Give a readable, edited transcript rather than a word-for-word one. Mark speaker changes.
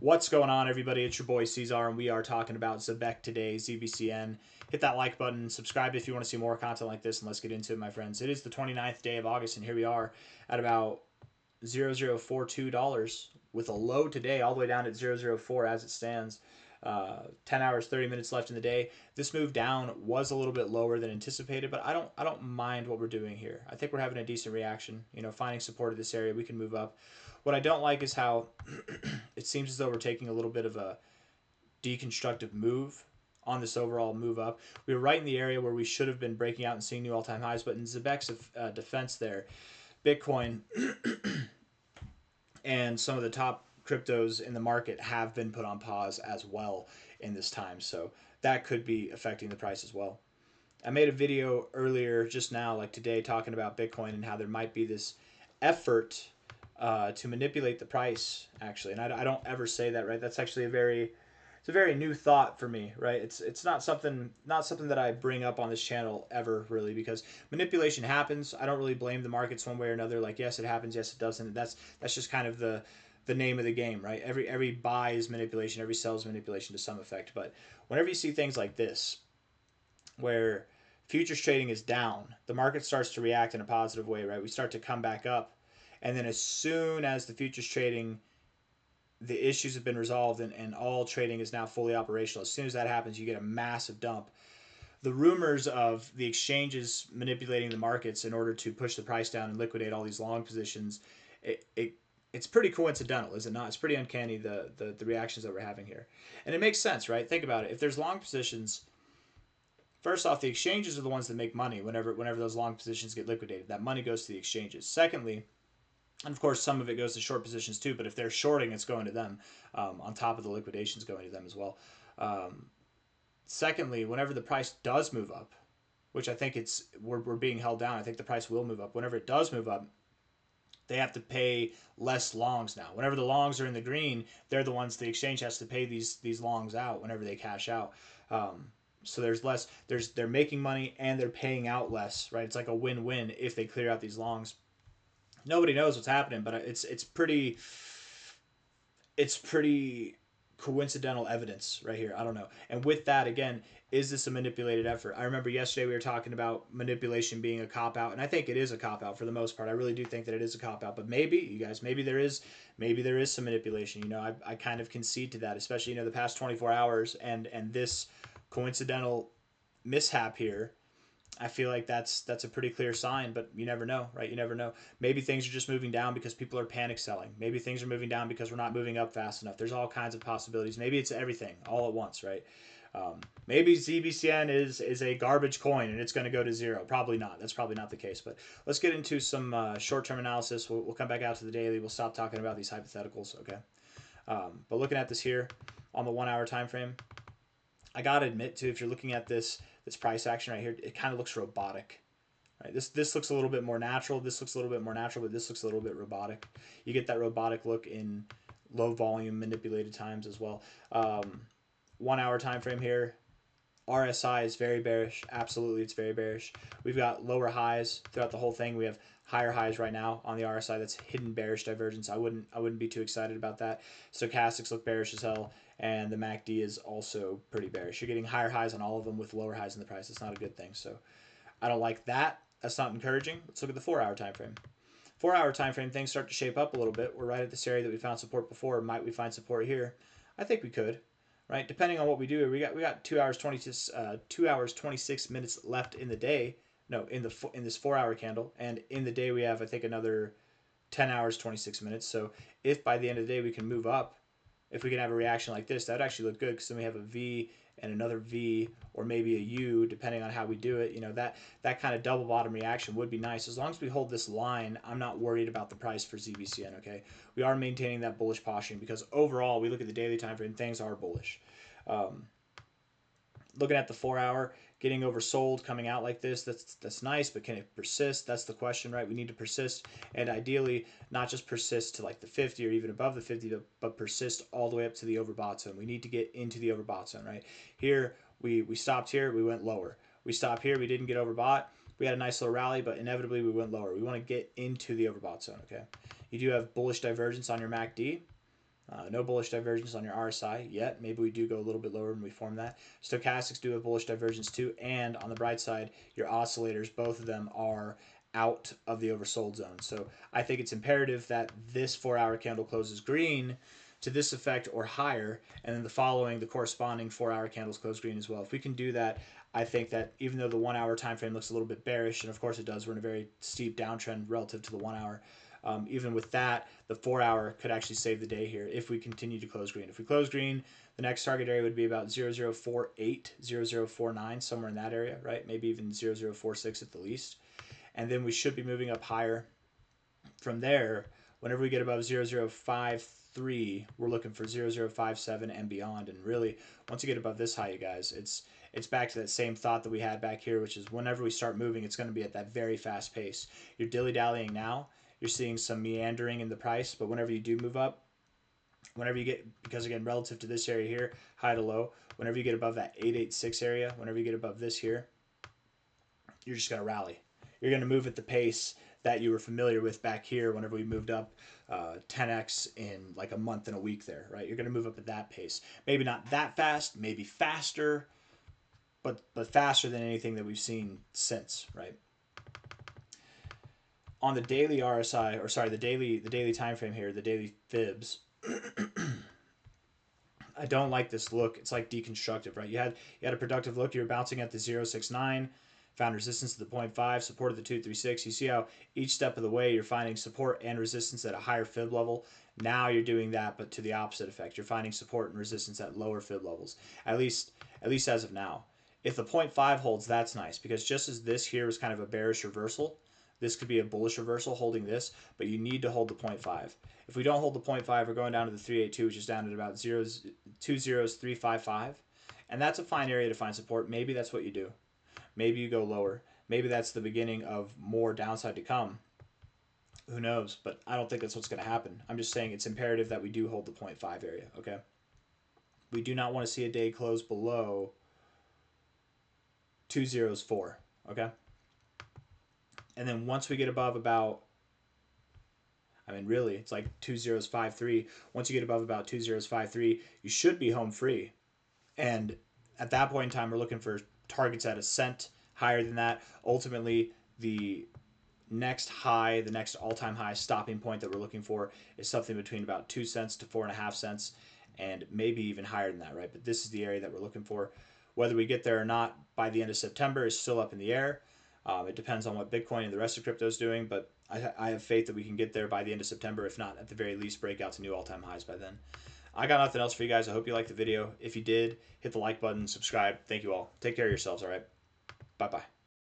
Speaker 1: What's going on, everybody? It's your boy C-Zar, and we are talking about Zebec today, ZBCN. Hit that like button, subscribe if you want to see more content like this, and let's get into it, my friends. It is the 29th day of August, and here we are at about $0.042 with a low today all the way down at 0.004 as it stands. 10 hours, 30 minutes left in the day. This move down was a little bit lower than anticipated, but I don't mind what we're doing here. I think we're having a decent reaction. Finding support at this area, we can move up. What I don't like is how it seems as though we're taking a little bit of a deconstructive move on this overall move up. We were right in the area where we should have been breaking out and seeing new all-time highs, but in Zebec's defense there, Bitcoin and some of the top cryptos in the market have been put on pause as well in this time. So that could be affecting the price as well. I made a video earlier just now, like today, talking about Bitcoin and how there might be this effort to manipulate the price, actually. And I don't ever say that, right? That's actually it's a very new thought for me, right? It's not something that I bring up on this channel ever, really, because manipulation happens. I don't really blame the markets one way or another. Like, yes, it happens, yes, it doesn't. That's just kind of the name of the game, right? Every buy is manipulation, every sell is manipulation to some effect. But whenever you see things like this, where futures trading is down, the market starts to react in a positive way, right? We start to come back up, and then as soon as the futures trading, the issues have been resolved and all trading is now fully operational, as soon as that happens, you get a massive dump. The rumors of the exchanges manipulating the markets in order to push the price down and liquidate all these long positions, it's pretty coincidental, is it not? It's pretty uncanny, the reactions that we're having here. And it makes sense, right? Think about it. If there's long positions, first off, the exchanges are the ones that make money whenever those long positions get liquidated. That money goes to the exchanges. Secondly, and of course, some of it goes to short positions too, but if they're shorting, it's going to them, on top of the liquidations going to them as well. Secondly, whenever the price does move up, which I think we're being held down, I think the price will move up. Whenever it does move up, they have to pay less longs now. Whenever the longs are in the green, they're the ones the exchange has to pay these longs out whenever they cash out. So there's less. They're making money and they're paying out less, right? It's like a win-win if they clear out these longs. Nobody knows what's happening, but it's pretty coincidental evidence right here. I don't know. And with that, again, is this a manipulated effort? I remember yesterday we were talking about manipulation being a cop out, and I think it is a cop out for the most part. I really do think that it is a cop out. But maybe, you guys, maybe there is some manipulation. I kind of concede to that, especially the past 24 hours and this coincidental mishap here. I feel like that's a pretty clear sign, but you never know, right? You never know. Maybe things are just moving down because people are panic selling. Maybe things are moving down because we're not moving up fast enough. There's all kinds of possibilities. Maybe it's everything all at once, right? Maybe ZBCN is a garbage coin and it's going to go to zero. Probably not. That's probably not the case. But let's get into some short-term analysis. We'll come back out to the daily. We'll stop talking about these hypotheticals, okay? But looking at this here on the 1 hour time frame, I gotta admit too, if you're looking at this price action right here, it kind of looks robotic. Right? This looks a little bit more natural. This looks a little bit more natural, but this looks a little bit robotic. You get that robotic look in low volume manipulated times as well. 1 hour time frame here. RSI is very bearish. Absolutely, it's very bearish. We've got lower highs throughout the whole thing. We have higher highs right now on the RSI. That's hidden bearish divergence. I wouldn't be too excited about that. Stochastics look bearish as hell, and the MACD is also pretty bearish. You're getting higher highs on all of them with lower highs in the price. It's not a good thing. So I don't like that. That's not encouraging. Let's look at the 4 hour time frame. 4 hour time frame, things start to shape up a little bit. We're right at this area that we found support before. Might we find support here? I think we could. Right, depending on what we do, we got 2 hours 26 minutes left in the day. No, in this 4 hour candle, and in the day we have, I think, another 10 hours 26 minutes. So if by the end of the day we can move up, if we can have a reaction like this, that would actually look good, because then we have a V and another V, or maybe a U, depending on how we do it. That kind of double bottom reaction would be nice. As long as we hold this line, I'm not worried about the price for ZBCN, okay? We are maintaining that bullish posturing, because overall, we look at the daily time frame, things are bullish. Looking at the 4 hour, getting oversold, coming out like this, that's nice, but can it persist? That's the question, right? We need to persist, and ideally not just persist to like the 50 or even above the 50, but persist all the way up to the overbought zone. We need to get into the overbought zone, right? Here we stopped here, we went lower. We stopped here, we didn't get overbought. We had a nice little rally, but inevitably we went lower. We want to get into the overbought zone, okay? You do have bullish divergence on your MACD. No bullish divergence on your RSI yet. Maybe we do go a little bit lower when we form that. Stochastics do have bullish divergence too. And on the bright side, your oscillators, both of them are out of the oversold zone. So I think it's imperative that this 4-hour candle closes green to this effect or higher, and then the corresponding 4-hour candles close green as well. If we can do that, I think that even though the 1-hour time frame looks a little bit bearish, and of course it does, we're in a very steep downtrend relative to the 1-hour. Even with that, the 4-hour could actually save the day here if we continue to close green. If we close green, the next target area would be about 0048, 0049, somewhere in that area, right? Maybe even 0046 at the least. And then we should be moving up higher. From there, whenever we get above 0053, we're looking for 0057 and beyond. And really, once you get above this high, you guys, it's back to that same thought that we had back here, which is whenever we start moving, it's going to be at that very fast pace. You're dilly-dallying now. You're seeing some meandering in the price, but whenever you do move up, whenever you get, because again, relative to this area here, high to low, whenever you get above that 886 area, whenever you get above this here, you're just going to rally. You're going to move at the pace that you were familiar with back here whenever we moved up 10x in like a month and a week there, right? You're going to move up at that pace. Maybe not that fast, maybe faster, but faster than anything that we've seen since, right? On the daily RSI, or sorry, the daily time frame here, the daily fibs, I don't like this look. It's like deconstructive, right? You had a productive look. You were bouncing at the 069, found resistance to the 0.5, support at the 236. You see how each step of the way you're finding support and resistance at a higher fib level. Now you're doing that, but to the opposite effect. You're finding support and resistance at lower fib levels, at least as of now. If the 0.5 holds, that's nice, because just as this here was kind of a bearish reversal, this could be a bullish reversal holding this, but you need to hold the 0.5. If we don't hold the 0.5, we're going down to the 382, which is down at about 20355. And that's a fine area to find support. Maybe that's what you do. Maybe you go lower. Maybe that's the beginning of more downside to come. Who knows? But I don't think that's what's going to happen. I'm just saying it's imperative that we do hold the 0.5 area, okay? We do not want to see a day close below 204, okay? And then once we get above about, I mean, really, it's like 2053. Once you get above about 2053, you should be home free. And at that point in time, we're looking for targets at a cent, higher than that. Ultimately, the next high, the next all-time high stopping point that we're looking for is something between about 2 cents to 4.5 cents, and maybe even higher than that, right? But this is the area that we're looking for. Whether we get there or not by the end of September is still up in the air. It depends on what Bitcoin and the rest of crypto is doing, but I have faith that we can get there by the end of September, if not, at the very least, break out to new all-time highs by then. I got nothing else for you guys. I hope you liked the video. If you did, hit the like button, subscribe. Thank you all. Take care of yourselves, all right? Bye-bye.